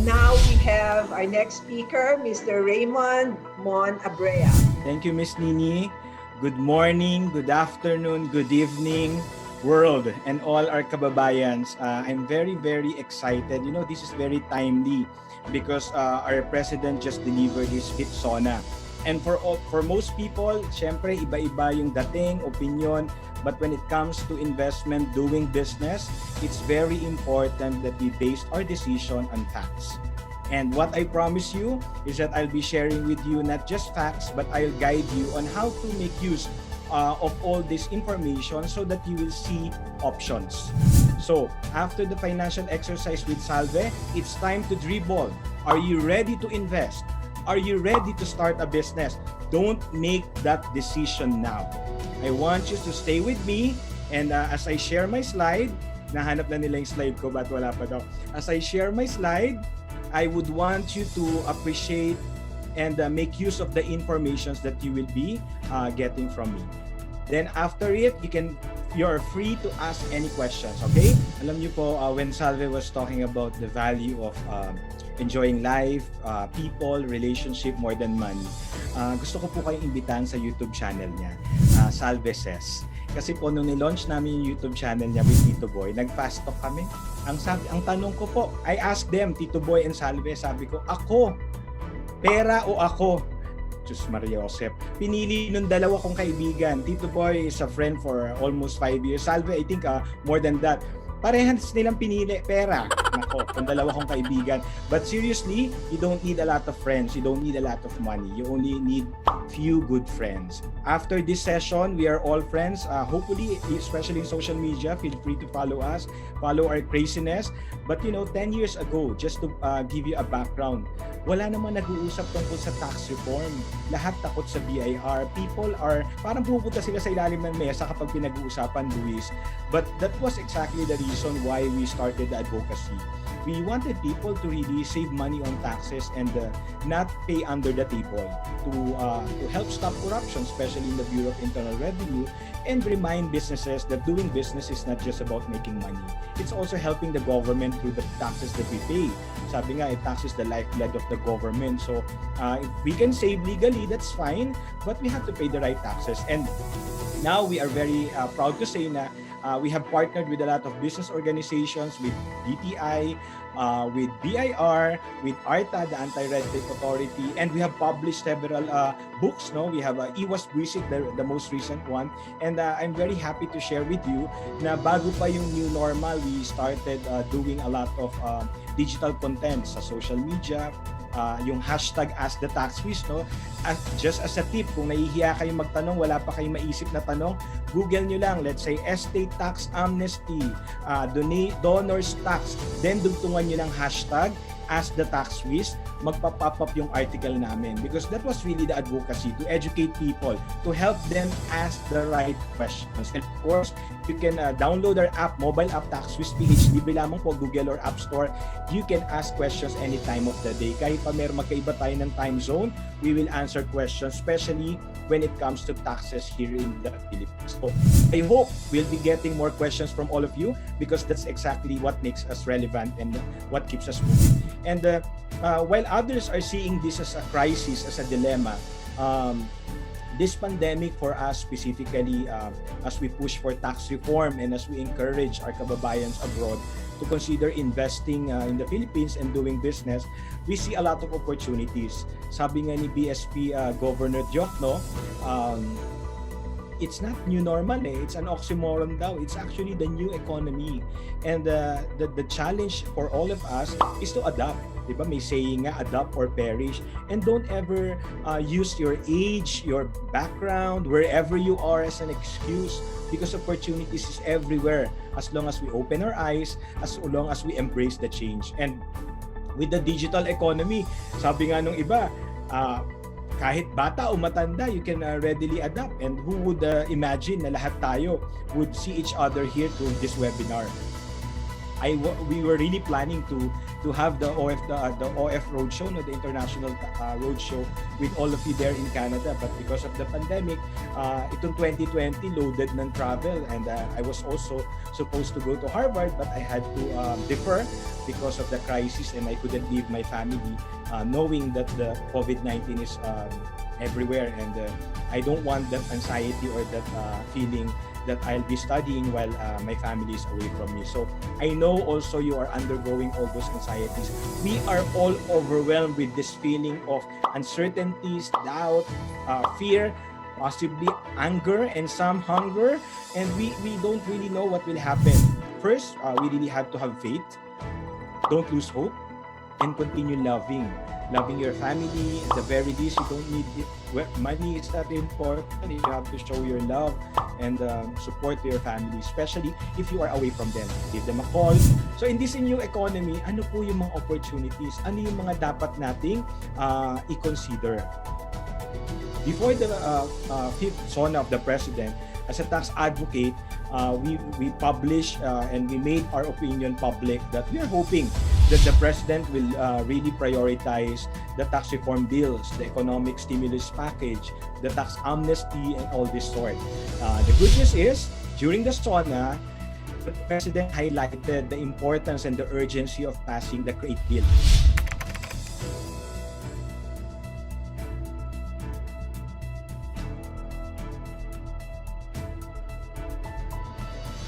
now we have our next speaker, Mr. Raymond Mon Abrea. Thank you, Miss Nini. Good morning, good afternoon, good evening, world, and all our kababayans. I'm very, very excited. You know, this is very timely because our president just delivered his fifth SONA. And for most people, syempre, iba-iba yung dating, opinion. But when it comes to investment, doing business, it's very important that we base our decision on facts. And what I promise you is that I'll be sharing with you not just facts, but I'll guide you on how to make use of all this information so that you will see options. So, after the financial exercise with Salve, it's time to dribble. Are you ready to invest? Are you ready to start a business? Don't make that decision now. I want you to stay with me, and as I share my slide, nahanap na nila yung slide ko, but wala pa daw. As I share my slide, I would want you to appreciate and make use of the informations that you will be getting from me. Then after it, you're free to ask any questions, okay? Alam niyo po, when Salve was talking about the value of enjoying life, people, relationship more than money, gusto ko po kayong imbitahan sa YouTube channel niya, Salve Says. Kasi po nung nilaunch namin yung YouTube channel niya with Tito Boy, nag-fast talk kami. Ang tanong ko po, I asked them, Tito Boy and Salve, sabi ko, ako, pera o ako? Diyos Maria Josep. Pinili nung dalawa kong kaibigan. Tito Boy is a friend for almost 5 years. Salve, I think more than that. Parehas nilang pinili, pera. Nako, kung dalawa kong kaibigan. But seriously, you don't need a lot of friends. You don't need a lot of money. You only need few good friends. After this session, we are all friends. Hopefully, especially in social media, feel free to follow us, follow our craziness. But you know, 10 years ago, just to give you a background, wala naman nag-uusap tungkol sa tax reform. Lahat takot sa BIR. People are, parang pupunta sila sa ilalim ng mesa kapag pinag-uusapan, Luis. But that was exactly the reason why we started the advocacy. We wanted people to really save money on taxes and not pay under the table to help stop corruption, especially in the Bureau of Internal Revenue, and remind businesses that doing business is not just about making money. It's also helping the government through the taxes that we pay. Sabi nga, tax is the lifeblood of the government. So if we can save legally, that's fine, but we have to pay the right taxes. And now we are very proud to say na we have partnered with a lot of business organizations, with DTI, with BIR, with ARTA, the Anti-Red Tape Authority, and we have published several books. No, we have Iwas Buisit, the most recent one, and I'm very happy to share with you na bago pa yung new normal, we started doing a lot of digital content sa social media. Yung hashtag #AskTheTaxWiz, no? Just as a tip, kung nahihiya kayong magtanong, wala pa kayong maisip na tanong, Google nyo lang, let's say, estate tax amnesty, donors tax, then dugtungan nyo ng hashtag #AskTheTaxWiz, magpa-pop up yung article namin, because that was really the advocacy, to educate people, to help them ask the right questions. And of course, you can download our app, mobile app, TaxWiz PH, libre lamang po, Google or App Store. You can ask questions any time of the day. Kahit pa magkaiba tayo ng time zone, we will answer questions, especially when it comes to taxes here in the Philippines. So I hope we'll be getting more questions from all of you, because that's exactly what makes us relevant and what keeps us moving. And while others are seeing this as a crisis, as a dilemma, this pandemic for us specifically, as we push for tax reform and as we encourage our kababayans abroad to consider investing in the Philippines and doing business, we see a lot of opportunities. Sabi nga ni BSP Governor Diokno, it's not new normal, it's an oxymoron daw. It's actually the new economy. And the challenge for all of us is to adapt. Diba? May saying nga, adapt or perish. And don't ever use your age, your background, wherever you are as an excuse, because opportunities is everywhere as long as we open our eyes, as long as we embrace the change. And with the digital economy, sabi nga nung iba, kahit bata o matanda, you can readily adapt. And who would imagine na lahat tayo would see each other here through this webinar? We were really planning to have the OF Roadshow, no, the International Roadshow with all of you there in Canada. But because of the pandemic, itong 2020 loaded ng travel, and I was also supposed to go to Harvard, but I had to defer because of the crisis, and I couldn't leave my family, knowing that the COVID-19 is everywhere, and I don't want that anxiety or that feeling that I'll be studying while my family is away from me. So I know also you are undergoing all those anxieties. We are all overwhelmed with this feeling of uncertainties, doubt, fear, possibly anger, and some hunger, and we don't really know what will happen. First, we really have to have faith. Don't lose hope, and continue loving your family. At the very least, you don't need it. Money is not important. You have to show your love and support to your family, especially if you are away from them. Give them a call. So in this new economy, ano po yung mga opportunities? Ano yung mga dapat nating i-consider? Before the fifth SONA of the President, as a tax advocate, we published and we made our opinion public that we are hoping that the President will really prioritize the tax reform bills, the economic stimulus package, the tax amnesty, and all this sort. The good news is, during the SONA, the President highlighted the importance and the urgency of passing the CREATE bill.